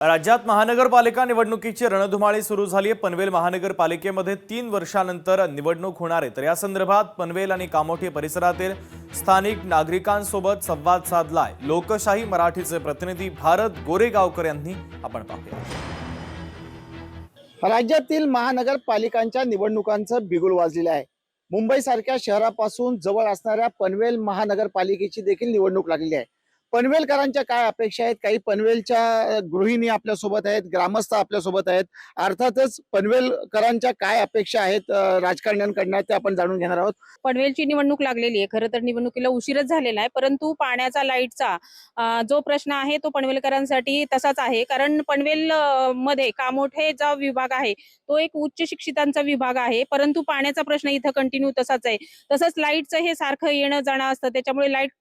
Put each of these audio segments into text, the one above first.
राज्यात महानगरपालिका निवडणुकीची रणधुमाळी सुरू झाली आहे। पनवेल महानगरपालिकेमध्ये 3 वर्षांनंतर निवडणूक होणार आहे। तर या संदर्भात पनवेल आणि कामोठी परिसरातील स्थानिक नागरिकांसोबत संवाद साधलाय लोकशाही मराठीचे प्रतिनिधी भारत गोरेगावकर यांनी। आपण पाहूया। राज्यातील महानगरपालिकांच्या निवडणुकांचं बिगुल वाजलेलं आहे। मुंबईसारख्या शहरापासून जवळ असणाऱ्या पनवेल महानगरपालिकेची देखील निवडणूक लागलेली आहे। पनवेलकरांच्या काय अपेक्षा आहेत, काही पनवेलच्या गृहिणी आपल्या सोबत आहेत, ग्रामस्थ आपल्या सोबत आहेत। अर्थातच पनवेलकरांच्या काय अपेक्षा आहेत राजकारण्यांकडून ते आपण जाणून घेणार आहोत। पनवेलची निवडणूक लागलेली आहे। खरं तर निवडणुकीला उशीरच झालेला आहे, परंतु पाण्याचा लाईटचा जो प्रश्न आहे तो पनवेलकरांसाठी तसाच आहे। कारण पनवेल मध्ये कामोठे जो विभाग आहे तो एक उच्च शिक्षितांचा विभाग आहे, परंतु पाण्याचा प्रश्न इथं कंटिन्यू तसाच आहे। तसंच लाईटचं हे सारखं येणं जाणं असतं, त्याच्यामुळे लाईटच्या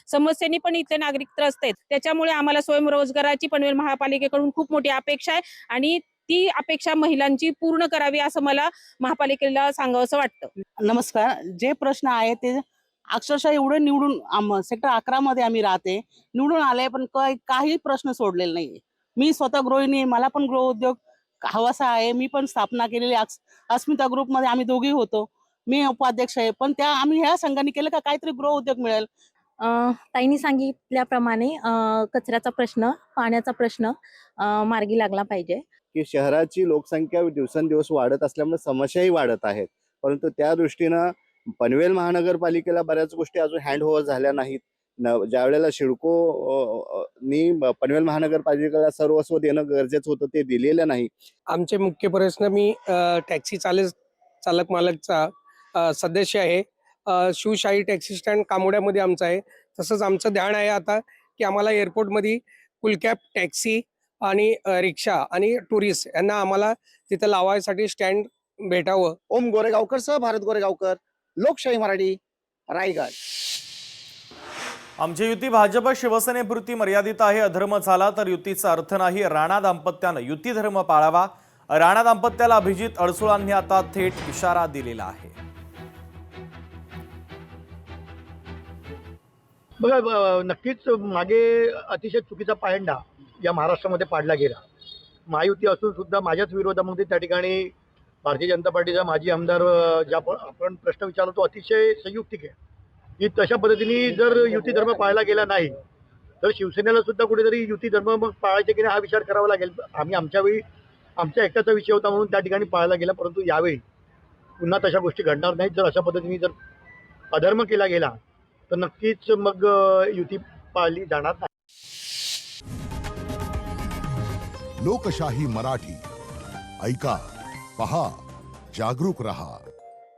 समस्येने पण इथले नागरिक त्रस्त आहेत। त्याच्यामुळे आम्हाला स्वयंरोजगाराची पनवेल महापालिकेकडून खूप मोठी अपेक्षा आहे आणि ती अपेक्षा महिलांची पूर्ण करावी असं मला महापालिकेला सांगावंसं वाटतं। नमस्कार। जे प्रश्न आहे ते अक्षरशः एवढे निवडून सेक्टर 11 मध्ये आम्ही राहते, निवडून आले पण काही प्रश्न सोडलेले नाही। मी स्वतः गृहिणी, मला पण गृह उद्योग हवासा आहे। मी पण स्थापना केलेली अस्मिता ग्रुप मध्ये आम्ही दोघी होतो। मी उपाध्यक्ष आहे, पण त्या आम्ही ह्या संघाने केलं का काहीतरी गृह उद्योग मिळेल। ताईंनी सांगितल्याप्रमाणे कचऱ्याचा प्रश्न, पाण्याचा प्रश्न मार्गी लागला पाहिजे। की शहराची लोकसंख्या दिवसेंदिवस वाढत असल्यामुळे समस्याही वाढत आहेत, परंतु त्या दृष्टीनं पनवेल महानगरपालिकेला बऱ्याच गोष्टी अजून हँडओव्हर झाल्या नाहीत। ज्या वेळेला सिडको नी पनवेल महानगरपालिकेला सर्वस्व देणं गरजेचं होतं ते दिलेलं नाही। आमचे मुख्य प्रश्न, मी टॅक्सी चालक मालकचा सदस्य आहे। शिवशाही टॅक्सी स्टँड कामोड्यामध्ये आमचं आहे। तसंच आमचं ध्यान आहे आता की आम्हाला एअरपोर्टमध्ये फुल कॅब टॅक्सी आणि रिक्षा आणि टुरिस्ट यांना आम्हाला तिथं लावायसाठी स्टँड भेटावं। ओम गोरेगावकर सह भारत गोरेगावकर, लोकशाही मराठी, रायगड। आमची युती भाजप शिवसेनेपुरती मर्यादित आहे। अधर्म झाला तर युतीचा अर्थ नाही। राणा दाम्पत्यानं युती धर्म पाळावा। राणा दाम्पत्याला अभिजित अडसुळांनी आता थेट इशारा दिलेला आहे। बघा, नक्कीच मागे अतिशय चुकीचा पायंडा या महाराष्ट्रामध्ये पाडला गेला। महायुती असून सुद्धा माझ्याच विरोधामध्ये त्या ठिकाणी भारतीय जनता पार्टीचा माजी आमदार ज्या आपण प्रश्न विचारला तो अतिशय संयुक्तिक आहे की तशा पद्धतीने जर युती धर्म पाळला गेला नाही तर शिवसेनेला सुद्धा कुठेतरी युती धर्म मग पाळायचे की नाही हा विचार करावा लागेल। आम्ही आमच्या वेळी आमच्या एकट्याचा विषय होता म्हणून त्या ठिकाणी पाळला गेला, परंतु यावेळी पुन्हा तशा गोष्टी घडणार नाहीत। जर अशा पद्धतीने जर अधर्म केला गेला तर नक्कीच मग युती पाळली जाणार नाही। लोकशाही मराठी ऐका, पहा, जागरूक रहा।